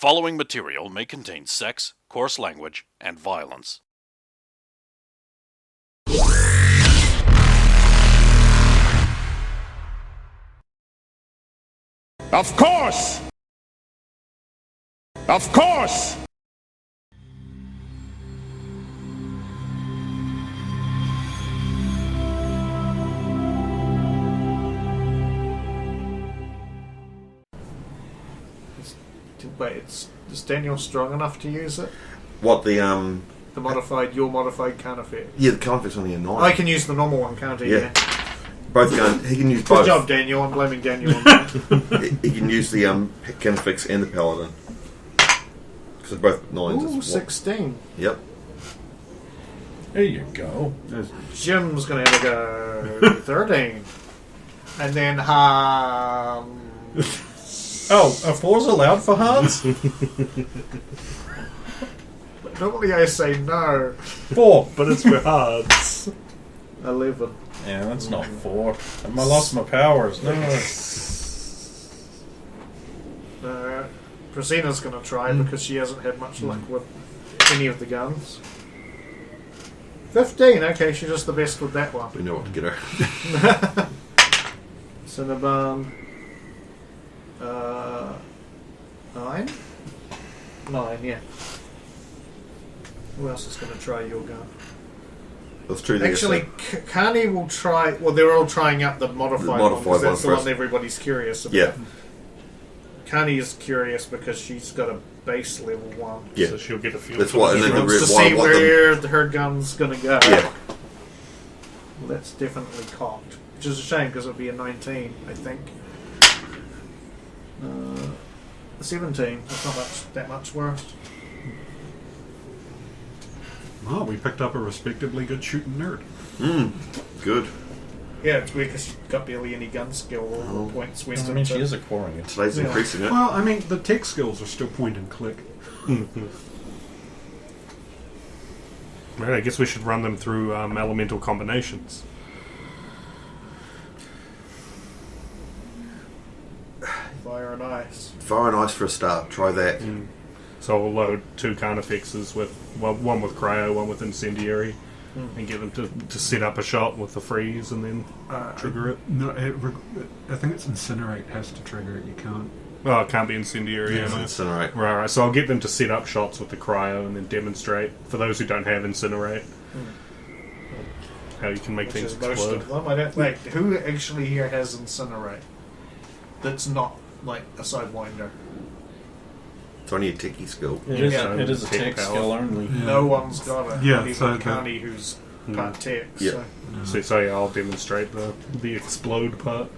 following material may contain sex, coarse language, and violence. Of course! Of course! Wait, is Daniel strong enough to use it? What, your modified can effect? Yeah, the can effect's only a 9. I can use the normal one, can't I? Yeah. Both guns. He can use Good both. job, Daniel. I'm blaming Daniel on that. He can use the can effects and the paladin. Because they're both 9s. Ooh, 16. Yep. There you go. Jim's going to have a go. 13. And then, Oh, a 4's allowed for Hans? normally I say no. 4, but it's for Hans. 11. Yeah, that's not 4. I lost my powers. No. Priscina's going to try because she hasn't had much luck with any of the guns. 15. Okay, she's just the best with that one. We know what to get her. Cinnabon. 9? 9, yeah. Who else is going to try your gun? That's true. Actually, Kani will try... Well, they're all trying out the modified one, because that's the one one everybody's curious about. Yeah. Kani is curious because she's got a base level 1. Yeah. So she'll get a few. That's what. And She then wants to see where her gun's going to go. Yeah. Well, that's definitely cocked. Which is a shame, because it would be a 19, I think. 17. That's not that much worse. Well, we picked up a respectably good shooting nerd. Good. Yeah, it's weird because she's got barely any gun skill or points. I mean, she is acquiring it. Today's increasing it. Well, I mean, the tech skills are still point and click. Right, I guess we should run them through elemental combinations. Fire and ice. Fire and ice for a start. Try that. So we'll load 2 carnifexes with, well, one with cryo, one with incendiary, and get them to set up a shot with the freeze and then trigger it. No, I think it's incinerate has to trigger it. You can't. Oh, it can't be incendiary. Yeah, no. incinerate. Right. So I'll get them to set up shots with the cryo and then demonstrate, for those who don't have incinerate, how you can make Which things is most explode. of them. I don't. Wait, who actually here has incinerate? That's not like a sidewinder. It's only a techie skill. It is, Yeah. it is a tech power. skill only. Yeah. No one's got it. Yeah, Not even so Kani, who's part tech. Yeah. So. Yeah, I'll demonstrate the explode part.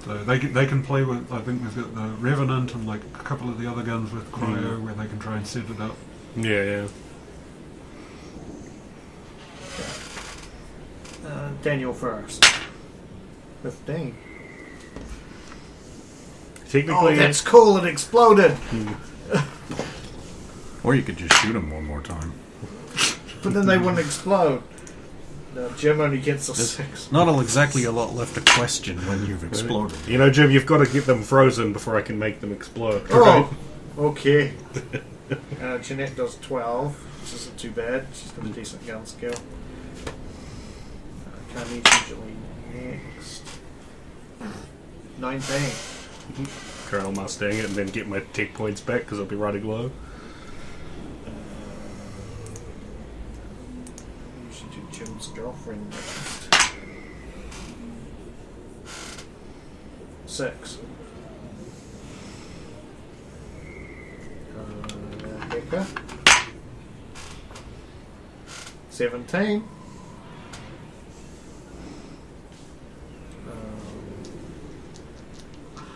So they can play with. I think we've got the Revenant and like a couple of the other guns with cryo where they can try and set it up. Yeah. Daniel first. 15. Technically, Oh, that's cool! It exploded. Or you could just shoot them one more time. But then they wouldn't explode. No, Jim only gets a 6. Not exactly a lot left to question when you've exploded. you know, Jim, you've got to get them frozen before I can make them explode. Oh, okay. Jeanette does 12, which isn't too bad. She's got a decent gun skill. Kami's usually next. 19. Colonel Mustang it and then get my tech points back because I'll be running low. We should do Jim's girlfriend next. 6. Becca. 17.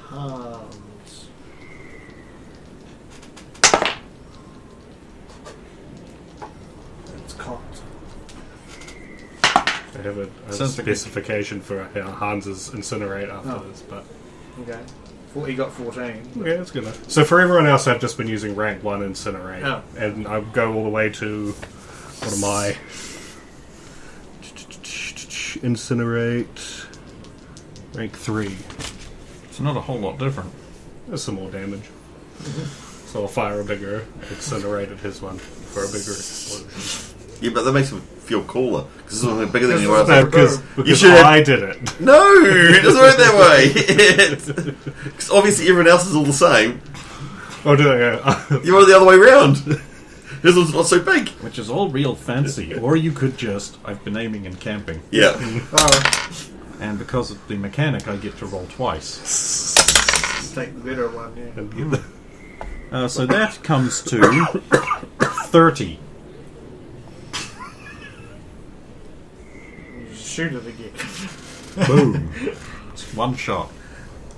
Hans. That's cocked. I have a Sounds like specification for how Hans's incinerate after this, but Okay. He got 14. yeah, it's good enough. So for everyone else, I've just been using rank 1 incinerate, Oh. and I go all the way to what am I? Incinerate rank 3. It's not a whole lot different. There's some more damage. So I'll fire a bigger incinerate at his one for a bigger explosion. Yeah, but that makes him feel cooler because it's something bigger than anyone else. No, because should I did it. No, it doesn't work that way. Because obviously everyone else is all the same. Oh, do I? You want it the other way around. This one's not so big. Which is all real fancy. Or you could just... I've been aiming and camping. Yeah. And because of the mechanic, I get to roll twice. Take the bitter one, yeah. So that comes to 30. Shoot it again. Boom. It's one shot.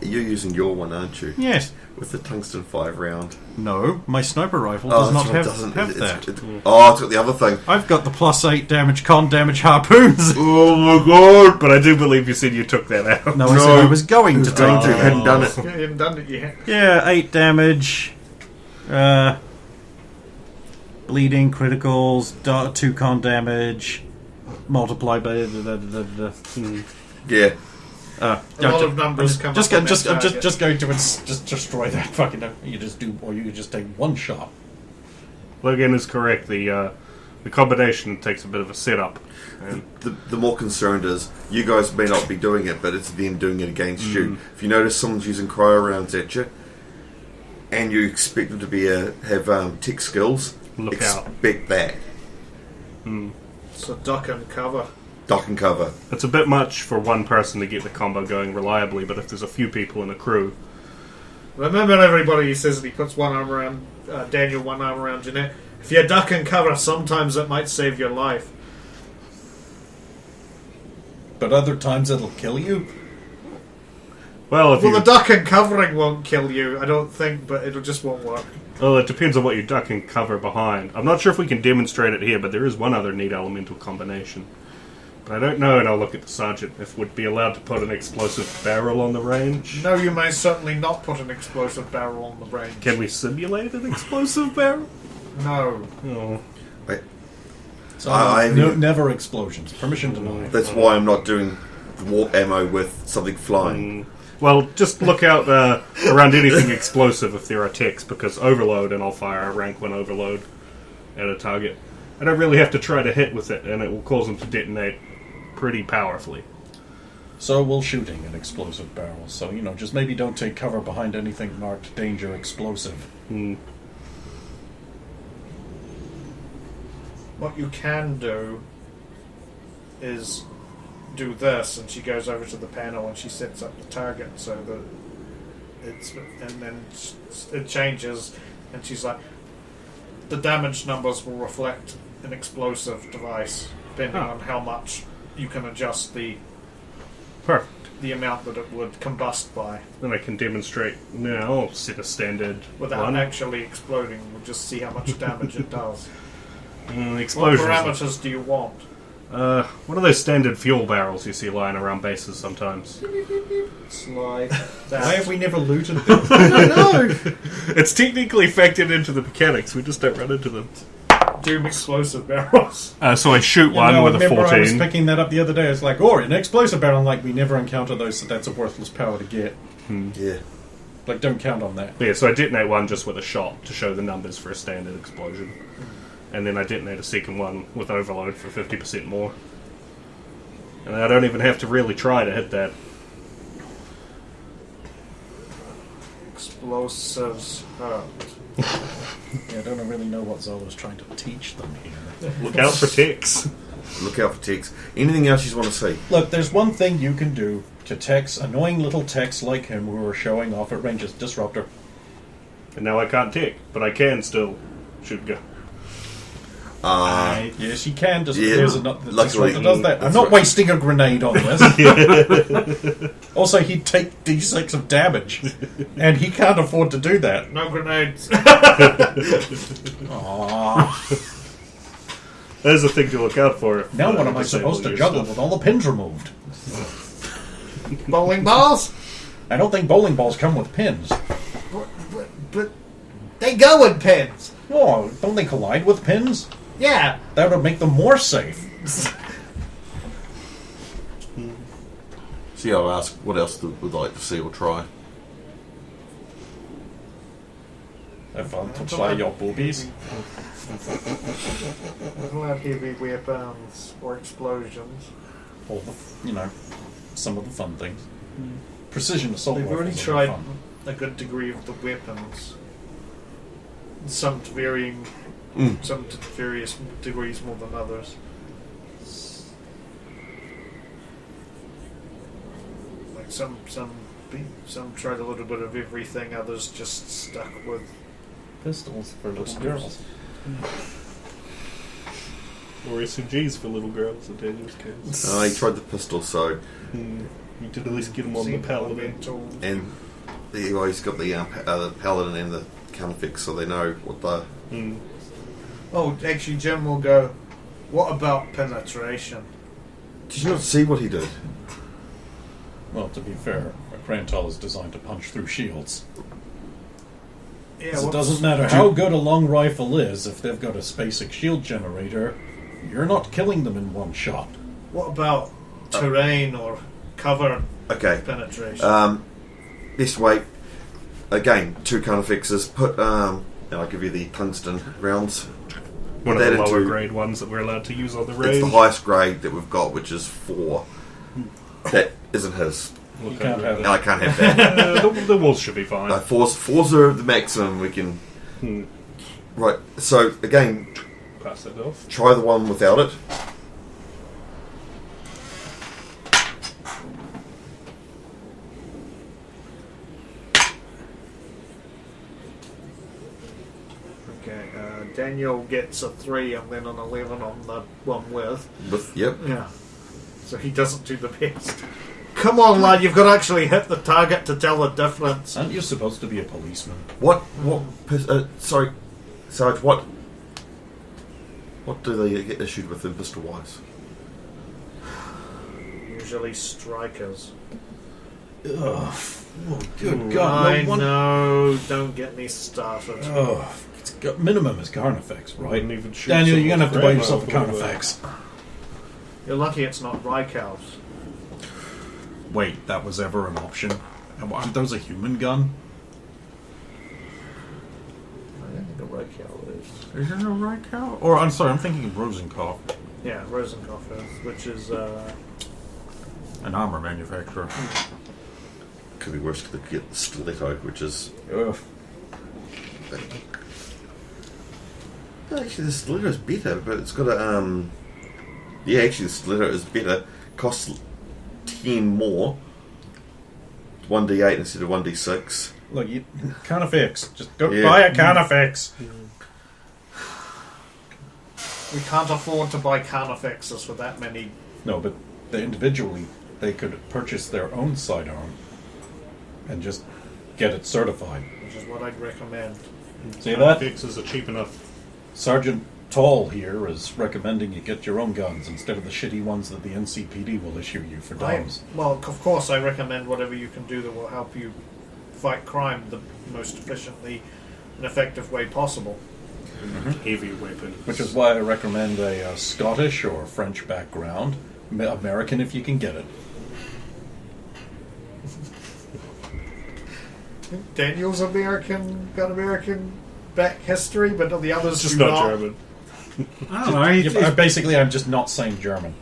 You're using your one, aren't you? Yes. With the tungsten 5 round. No, my sniper rifle does not have that. It's got the other thing. I've got the +8 damage, con damage harpoons. Oh my god! But I do believe you said you took that out. No, I said I was going to take Don't do, it. hadn't done it. Yeah, you haven't done it yet. Yeah, 8 damage. Bleeding, criticals, 2 con damage. Multiply by... Yeah. A lot of numbers come just up on just that just going to just destroy that fucking... You just do... Or you just take one shot. Logan is correct. The combination takes a bit of a setup. And The more concerned is, you guys may not be doing it, but it's them doing it against you. If you notice someone's using cryo rounds at you, and you expect them to be have tech skills, Look out. expect that. So duck and cover. Duck and cover. It's a bit much for one person to get the combo going reliably, but if there's a few people in a crew... Remember, everybody, he says that he puts one arm around Daniel, one arm around Jeanette. If you duck and cover, sometimes it might save your life. But other times it'll kill you. Well, if Well, you... the duck and covering won't kill you, I don't think, but it just won't work. Well, it depends on what you duck and cover behind. I'm not sure if we can demonstrate it here, but there is one other neat elemental combination. But I don't know, and I'll look at the sergeant, if we'd be allowed to put an explosive barrel on the range. No, you may certainly not put an explosive barrel on the range. Can we simulate an explosive barrel? No. Oh. So I- never explosions. Permission denied. That's why I'm not doing warp ammo with something flying. Well, just look out around anything explosive if there are ticks, because overload, and I'll fire a rank 1 overload at a target. I don't really have to try to hit with it, and it will cause them to detonate pretty powerfully. So we'll shooting an explosive barrel. So, just maybe don't take cover behind anything marked danger explosive. What you can do is do this, and she goes over to the panel and she sets up the target so that and then it changes, and she's like, the damage numbers will reflect an explosive device depending on how much you can adjust the amount that it would combust by. Then I can demonstrate now. I'll set a standard Without one. actually exploding, we'll just see how much damage it does. What Explosions. parameters do you want? One of those standard fuel barrels you see lying around bases sometimes. Slide that. Why have we never looted them? It's technically factored into the mechanics, we just don't run into them. Doom explosive barrels. So I shoot one with a I was 14. picking that up the other day. It's like, an explosive barrel. I'm like, we never encounter those, so that's a worthless power to get. Yeah. Like, don't count on that. Yeah, so I detonate one just with a shot to show the numbers for a standard explosion. And then I detonate a second one with overload for 50% more. And I don't even have to really try to hit that. Explosives hurt. Yeah, I don't really know what Zola's trying to teach them here. Look out for ticks. Look out for ticks. Anything else you want to see? Look, there's one thing you can do to techs, annoying little techs like him who are showing off at ranges. Disruptor. And now I can't tick, but I can still shoot a gun. Yes, you can. Yeah, There's luckily, Disruptor does that. I'm that's not right. wasting a grenade on this. Also, he'd take D6 of damage, and he can't afford to do that. No grenades. There's a thing to look out for. If, Now what am I disable supposed to your juggle stuff. with all the pins removed? Bowling balls? I don't think bowling balls come with pins. But they go in pins. Oh, don't they collide with pins? Yeah. That would make them more safe. See, I'll ask what else would like to see or try. Have fun to try your boobies. Allowed heavy weapons or explosions. All the, some of the fun things. Precision assault They've already rifles are tried fun. a good degree of the weapons. Some to varying, some to various degrees more than others. Like some tried a little bit of everything. Others just stuck with Pistols for little girls. Or SMGs for little girls in Daniel's case. He tried the pistol, so You did at least get them on the paladin. elemental. and he's got the paladin and the counterfix, so they know what the. Oh, actually, Jim will go. What about penetration? Did you not see what he did? Well, to be fair, a Krantal is designed to punch through shields. Yeah, 'Cause it doesn't matter how good a long rifle is, if they've got a basic shield generator, you're not killing them in one shot. What about terrain or cover Okay. penetration? This way, again, 2 counterfixes. Put and I'll give you the tungsten rounds. One of That the lower into- grade ones that we're allowed to use on the It's raid. the highest grade that we've got, which is 4. That isn't his. You can't have And I can't have that. The walls should be fine. 4's are the maximum we can. Right. So again, Pass that off. try the one without it. Okay, Daniel gets a 3 and then an 11 on the one with. Yep. Yeah. So he doesn't do the best. Come on, lad, you've got to actually hit the target to tell the difference. Aren't you supposed to be a policeman? What? Sorry, Sarge. What do they get issued with in pistol wise? Usually strikers. Ugh. Oh, good I God. No one... know, don't get me started. Oh, it's got minimum is Carnifex, right? Wouldn't even shoot Daniel, you're going to have to buy someone's yourself a grandma with Carnifex. You're lucky it's not Rykov's. Wait, that was ever an option? Aren't those a human gun? I don't think a Rykov is. Is there no Rykov? Or, I'm sorry, I'm thinking of Rosenkopf, Yeah, Rosenkopf is, which is, an armor manufacturer. Could be worse to get the stiletto, which is Ugh. actually the stiletto is better, but it's got a yeah, actually the stiletto is better. Costs 10 more. 1d8 instead of 1d6. Look, you, Carnifex. Just go Yeah. buy a Carnifex. we can't afford to buy Carnifexes for that many. No, but they individually, they could purchase their own sidearm and just get it certified. Which is what I'd recommend. See that? Fixes are cheap enough. Sergeant Tall here is recommending you get your own guns instead of the shitty ones that the NCPD will issue you for DOMs. Well, of course, I recommend whatever you can do that will help you fight crime the most efficiently and effective way possible. Heavy weapons. Which is why I recommend a Scottish or French background. American if you can get it. Daniel's got American back history, but the others Just do not not. German. I don't know. Yeah, basically, I'm just not saying German.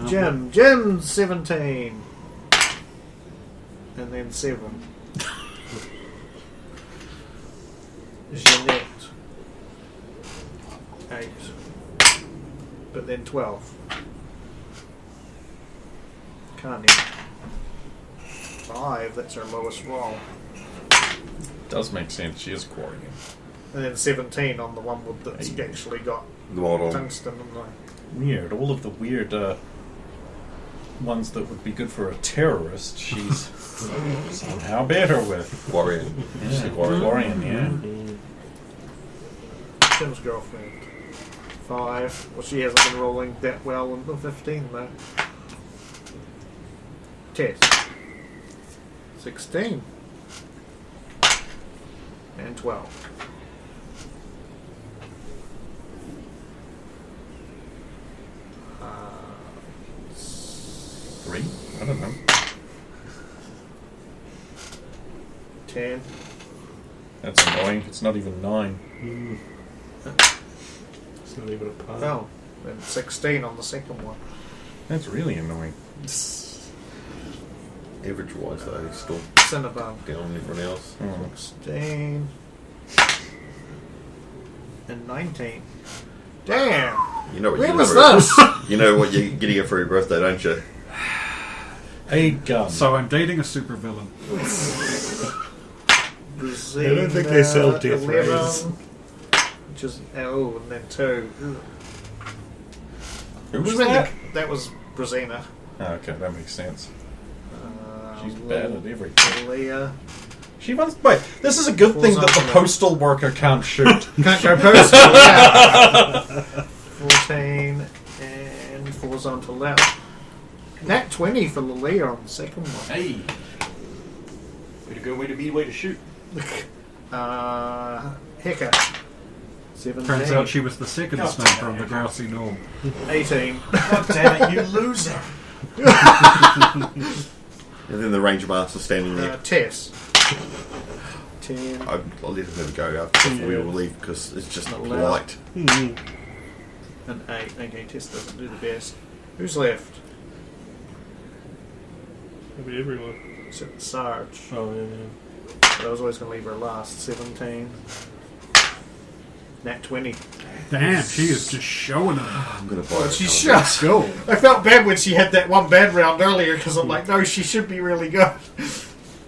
Jim's 17. And then 7. Jeanette. 8. But then 12. Can't 5, that's our lowest roll. Does make sense. She is quarrying. And then 17 on the one that's actually got The model. tungsten and the... Weird. All of the weird ones that would be good for a terrorist, she's somehow better with. Warrior. Yeah, Quarian, yeah. Tim's girlfriend. 5. Well, she hasn't been rolling that well in the 15, though. Test. 16. And 12. Three? I don't know. 10. That's annoying. It's not even 9. It's not even a part. Oh, then 16 on the second one. That's really annoying. Average wise, though, he's still Cinnabon. down on everyone else. 16. And 19. Damn! You know what Where you was know, this? You know what you're getting for your birthday, don't you? A gun. So I'm dating a supervillain. Brazil, I don't think they sell death 11, rays. which is and then 2. Who Which was meant that? That was Brazina. Oh, okay, that makes sense. She's bad at everything. Leah. She wants. Wait, this is a good thing that the postal worker can't shoot. Can't go postal, yeah. 14 and falls onto left. Nat 20 for Lilia on the second one. Hey. Way to go, way to be, way to shoot. Hecker. 17. Turns out she was the second sniper on the grassy knoll. 18. God damn it, you loser. And then the Ranger Master standing there. Tess. 10. I'll let him have a go after before we all leave because it's just not Allowed. polite. And 8. Okay, Tess doesn't do the best. Who's left? Maybe everyone. Sarge. Oh, yeah. But I was always going to leave her last. 17. Nat 20. Damn, she is just showing it. I'm going to buy it. She should. I felt bad when she had that one bad round earlier because I'm like, no, she should be really good.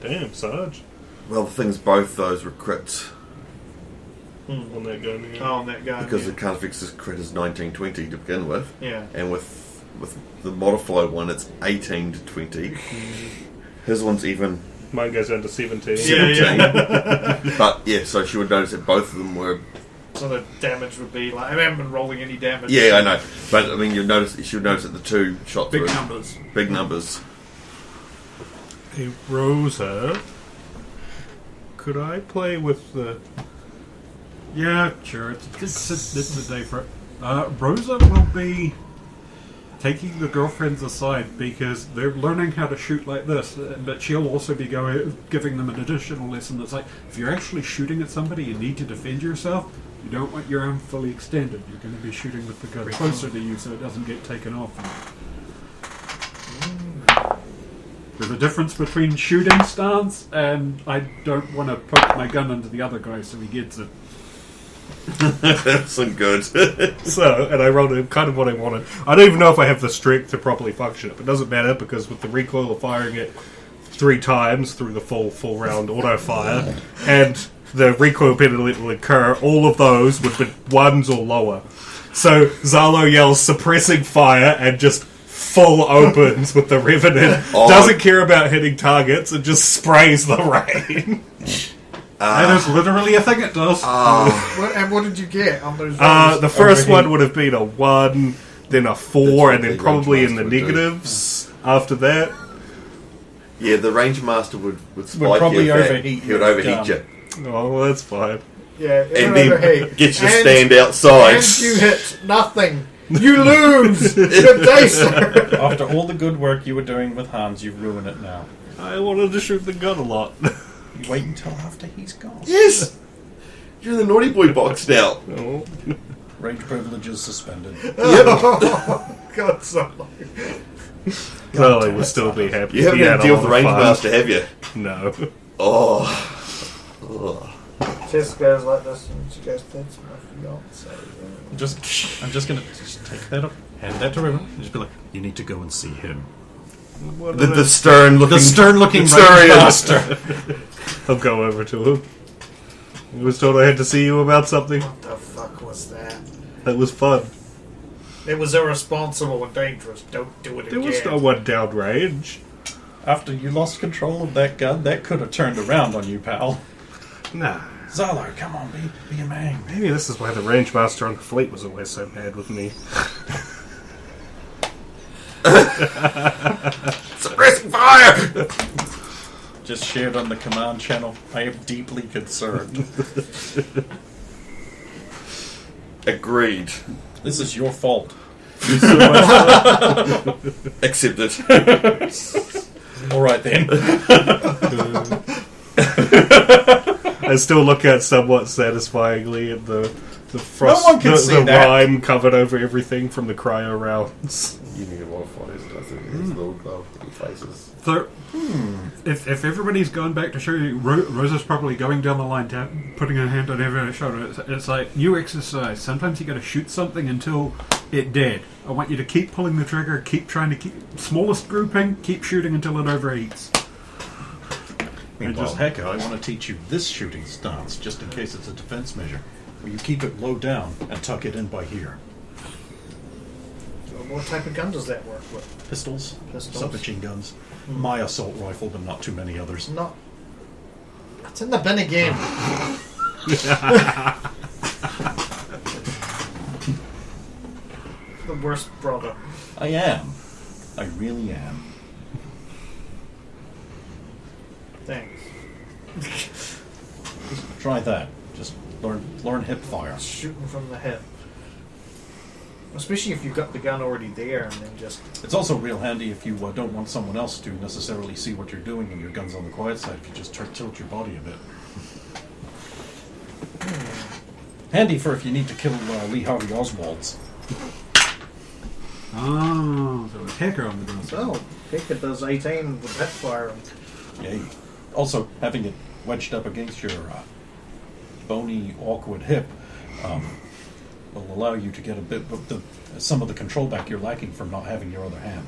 Damn, Sarge. Well, the thing is, both those were crits On that gun, yeah. Oh, on that guy. because yeah. the Carnifex's crit is 1920 to begin with, Yeah. and with the modified one, it's 18 to 20. His one's even Mine goes down to 17. 17. But yeah, so she would notice that both of them were. So the damage would be like, I haven't been rolling any damage. Yeah, I know, but I mean, she would notice that the two shots Big were numbers. big numbers. Hey, Rosa. Could I play with the... Yeah, sure. It's a day for it. Rosa will be taking the girlfriends aside because they're learning how to shoot like this, but she'll also be giving them an additional lesson that's like, if you're actually shooting at somebody, you need to defend yourself. You don't want your arm fully extended. You're going to be shooting with the gun closer to you so it doesn't get taken off. There's a difference between shooting stance and I don't want to poke my gun into the other guy so he gets it. That's good. So, and I rolled it kind of what I wanted. I don't even know if I have the strength to properly function it, but it doesn't matter because with the recoil of firing it 3 times through the full round auto fire, and the recoil penalty will occur, all of those would be 1s or lower. So Zalo yells suppressing fire and just full opens with the Revenant. Doesn't care about hitting targets and just sprays the rain. That is literally a thing it does. And what did you get on those rolls? The first one would have been a 1, then a 4, and then That's what probably the in the Range Master would do. negatives after that. Yeah, the Range Master would spike probably you. If overheat he would your overheat gun. you. Oh, well, that's fine. Yeah, And then get you to stand outside. And you hit nothing. You lose. Good day, sir. After all the good work you were doing with Hans, you ruin it now. I wanted to shoot the gun a lot. You wait until after he's gone. Yes! You're in the naughty boy box now. Oh. Range privileges suspended. God, so Well, I would still be happy. You haven't He had had to deal a with the lot of Range fun. Master, have you? No. Oh. Tess goes like this, and she goes, "That's my fiance." I'm just gonna take that up, hand that to Riven, and just be like, "You need to go and see him." The stern looking. The stern-looking Range Stern. Master. I'll go over to him. I was told I had to see you about something. What the fuck was that? That was fun. It was irresponsible and dangerous. Don't do it There again. was no one downrange. After you lost control of that gun, that could have turned around on you, pal. Nah. Zalo, come on, be a man. Maybe this is why the range master on the fleet was always so bad with me. Suppressing fire! Just shared on the command channel. I am deeply concerned. Agreed. This is your fault. Accepted. All right then. I still look at somewhat satisfyingly at the frost, one can see the that. rime covered over everything from the cryo rounds. You need to modify this. I think it's little glove faces. So, if everybody's going back to show you, Rosa's probably going down the line, putting her hand on everyone's shoulder. It's like, new exercise. Sometimes you got to shoot something until it dead. I want you to keep pulling the trigger, keep trying to keep smallest grouping, keep shooting until it overheats. And just heck, I want to teach you this shooting stance, just in case it's a defense measure, where you keep it low down and tuck it in by here. So what type of gun does that work with? Pistols, Pistols. submachine guns, my assault rifle, but not too many others. Not. It's in the bin again. The worst brother. I am. I really am. Thanks. Try that. Just learn hip fire. Shooting from the hip. Especially if you've got the gun already there and then just... It's also real handy if you don't want someone else to necessarily see what you're doing and your gun's on the quiet side, if you just tilt your body a bit. Handy for if you need to kill Lee Harvey Oswald's. Oh, so a hacker on the gun. Oh, Pika does 18 with hip fire. Yay. Also, having it wedged up against your bony, awkward hip will allow you to get a bit of some of the control back you're lacking from not having your other hand.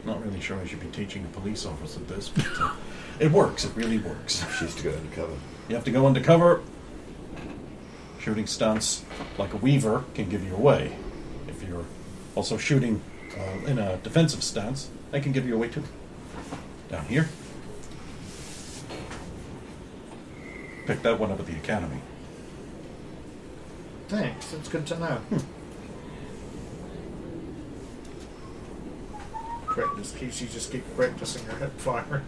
Not really sure I should be teaching a police officer this, but it works. It really works. She used to go undercover. You have to go undercover. Shooting stunts like a weaver can give you away. If you're also shooting in a defensive stance, they can give you away too. Down here. Picked that one up at the academy. Thanks, it's good to know. Practice keeps you just keep practicing your hip fire.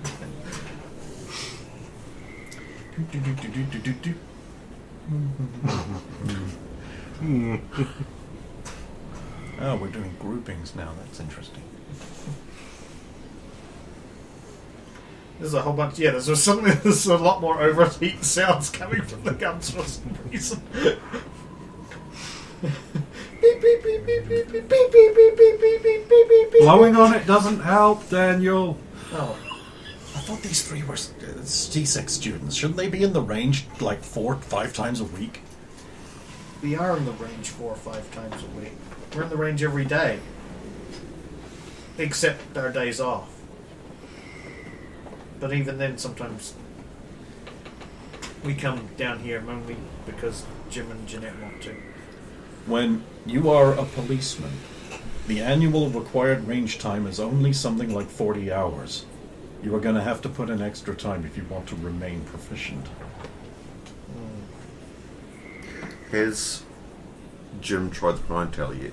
Oh, we're doing groupings now. That's interesting. There's a whole bunch. Yeah, there's something. There's a lot more overheat sounds coming from the guns for some reason. Beep, beep, beep, beep, beep, beep, beep, beep, beep, beep, beep, beep, beep, beep, beep. Blowing on it doesn't help, Daniel. Oh, I thought these three were C6 students. Shouldn't they be in the range like 4 to 5 times a week? we are in the range 4 or 5 times a week. We're in the range every day, except our days off. But even then, sometimes we come down here mainly because Jim and Jeanette want to. When you are a policeman, the annual required range time is only something like 40 hours. You are going to have to put in extra time if you want to remain proficient. Has Jim tried the Prime Tally yet?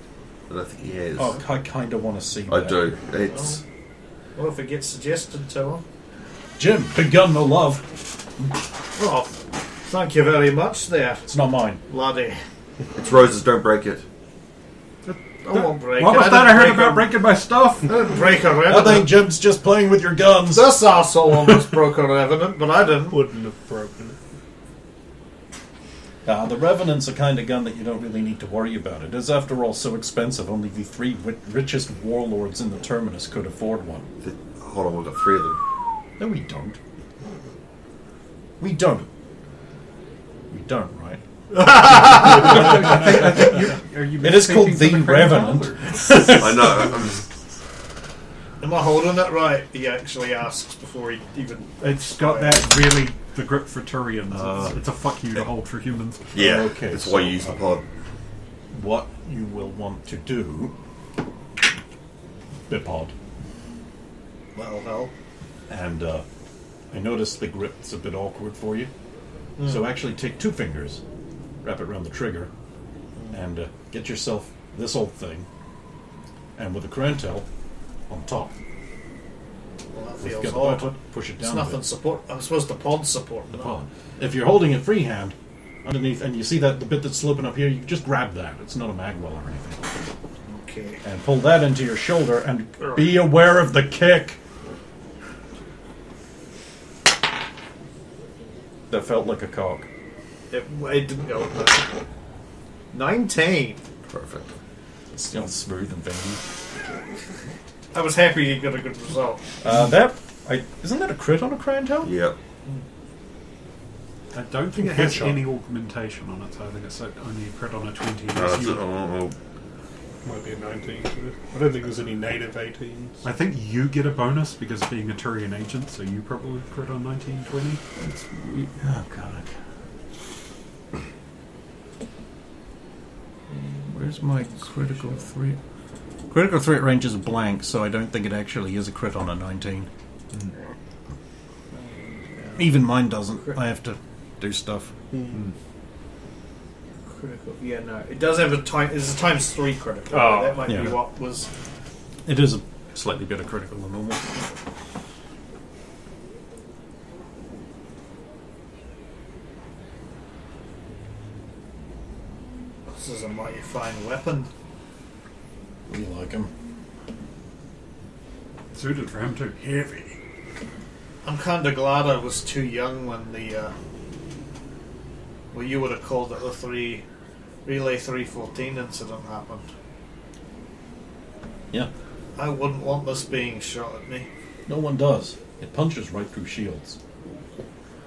I don't think he has. Oh, I kind of want to see I that. do. It's Well, if it gets suggested to him. Jim, big gun, no love. Well, thank you very much there, It's not mine. laddie. it's roses. Don't break it. I won't break What it. was that I heard about breaking my stuff? I didn't break a I revenant. think Jim's just playing with your guns. This asshole almost broke a revenant, but I didn't. Wouldn't have broken it. The Revenant's a kind of gun that you don't really need to worry about. It is, after all, so expensive. Only the 3 richest warlords in the Terminus could afford one. Hold on, we've got 3 of them. No, we don't. We don't. We don't, right? It is called the Revenant. I know. I'm just, Am I holding it right? He actually asks before he even... It's got that really the grip for Turians. It's a fuck you to hold for humans. yeah, Okay, that's why so, you use the pod. What you will want to do... Bipod. Well, hell. And I noticed the grip's a bit awkward for you. So actually take 2 fingers, wrap it around the trigger, and get yourself this old thing, and with a crantel on top. Well, that If feels you've got the odd. button, push it It's down a nothing bit. support. I'm supposed to pod support The no. pod. If you're holding it freehand, underneath, and you see that the bit that's sloping up here, you just grab that. It's not a magwell or anything. Okay. And pull that into your shoulder, and be aware of the kick. That felt like a cock. It didn't go. 19. Perfect. It's still smooth and veiny. I was happy he got a good result. Isn't that a crit on a crying tail? Yep. I don't think it has Headshot. any augmentation on it, so I think it's only a crit on a 20. Might be a 19 too. I don't think there's any native 18s. I think you get a bonus because of being a Turian agent, so you probably crit on 19, 20. Oh, God. Where's my critical threat? Critical threat range is blank, so I don't think it actually is a crit on a 19. Even mine doesn't. I have to do stuff. Critical. Yeah, no. It does have a time. It's a times 3 critical. Oh, that might yeah. be what was. It is a slightly better critical than normal. This is a mighty fine weapon. We like him. Suited for him too. Heavy. I'm kind of glad I was too young when the. Well, you would have called it the Relay 314 incident happened. Yeah. I wouldn't want this being shot at me. No one does. It punches right through shields.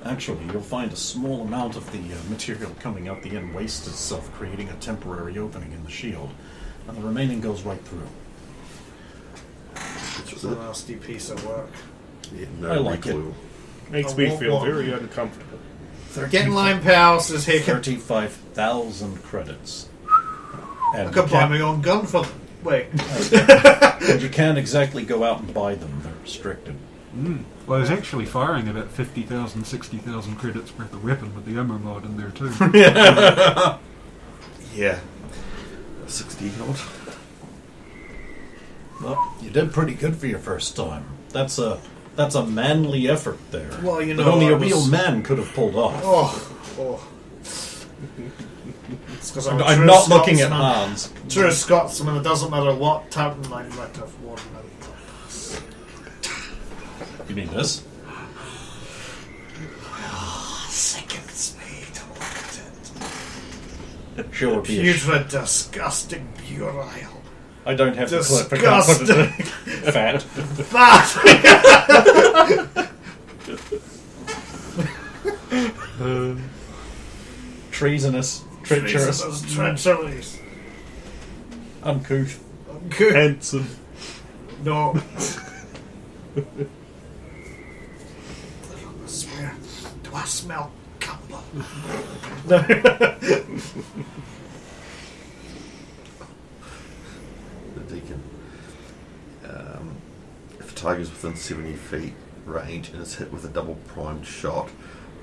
Actually, you'll find a small amount of the material coming out the end wastes itself, creating a temporary opening in the shield, and the remaining goes right through. It's a nasty piece of work. Yeah, no I like recoil. Makes I me won't feel want- very uncomfortable. Getting line pals is here. 35,000 credits. I And could you buy can't- my own gun for them. Wait. and you can't exactly go out and buy them. They're restricted. Well, I was actually firing about 50,000, 60,000 credits worth of weapon with the ammo mod in there too. Yeah. 60 odd. Well, you did pretty good for your first time. That's a manly effort there. Well, you that know, only I a real was- man could have pulled off. Oh. It's 'cause I'm a I'm true not looking at Scotsman. Hans. True Scotsman, it doesn't matter what tartan I might have worn. You mean this? Sickens me to look at it. Sure, be a Putrid, disgusting, puerile. I don't have the clip. I can't put it in. Fat. Treasonous. Treacherous. Treacherous. Uncouth. Good. Handsome. No. I swear. Do I smell cumber? The deacon. If a tiger's within 70 feet range and is hit with a double primed shot,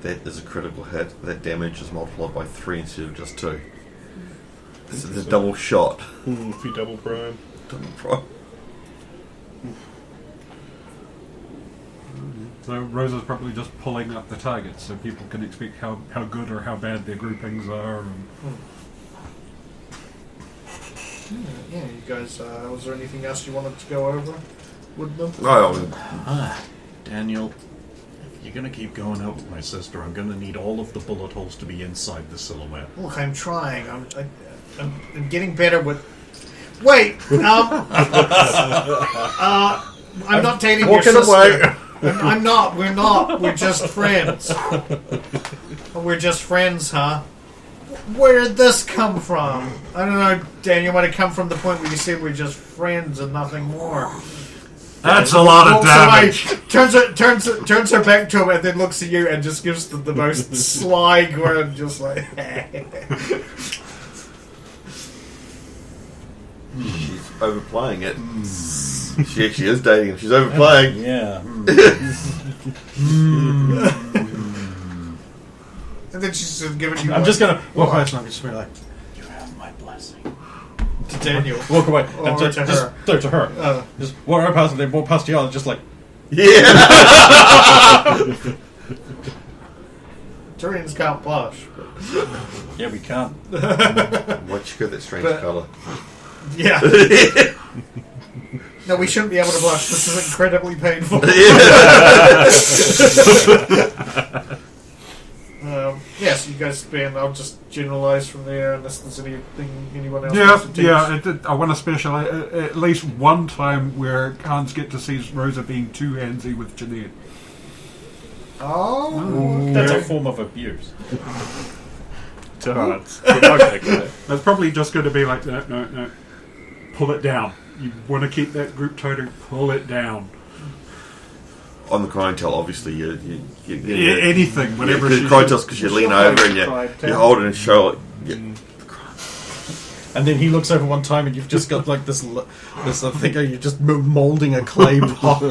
that is a critical hit. That damage is multiplied by 3 instead of just 2. This is a double shot. If you double prime. Double prime. So Rosa's probably just pulling up the targets so people can expect how good or how bad their groupings are. And Yeah, you guys, was there anything else you wanted to go over with them? Daniel, if you're going to keep going out with my sister, I'm going to need all of the bullet holes to be inside the silhouette. Look, I'm trying. I'm getting better with. Wait, I'm not dating your walking sister. away. I'm not. We're not. We're just friends. We're just friends, huh? Where did this come from? I don't know, Daniel. Might have come from the point where you said we're just friends and nothing more. that's a lot of Walks away, damage. turns her back to him, and then looks at you and just gives the most sly grin, just like. She's overplaying it. She actually is dating him. She's overplaying. Yeah. And then she's just giving you. I'm just going to walk past and I'm just be like, you have my blessing. to Daniel. Walk away. Or And to just her. throw it to her. Just walk right past and they walk past you all, just like, Yeah. Turians can't blush. yeah, we can't. Why'd you go that strange But- colour? Yeah. No, we shouldn't be able to blush. This is incredibly painful. guys spend. I'll just generalise from there unless there's anything anyone else Yeah, wants to teach. yeah. I want to special at least one time where Hans get to see Rosa being too handsy with Jeanette. Oh, That's a okay. form of abuse. To Hans. Okay. That's probably just going to be like, no. Pull it down. You want to keep that group tighter, pull it down. On the crying towel, obviously, you Anything, whatever because she's crying towel's because you lean over and you hold it and show it. And then he looks over one time, and you've just got like this I think you're just molding a clay pot.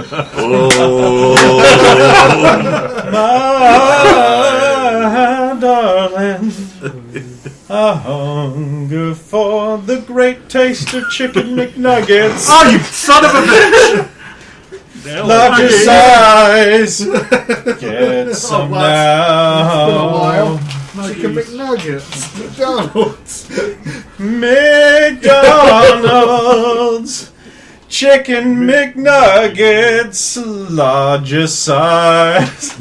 My darling, I hunger for the great taste of chicken McNuggets. Oh, you son of a bitch! Larger size. Get some now. Chicken McNuggets, McDonald's. McDonald's chicken McNuggets, larger size.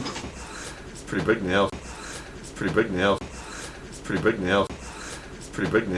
It's pretty big now. It's pretty big now. It's pretty big now. It's pretty big now.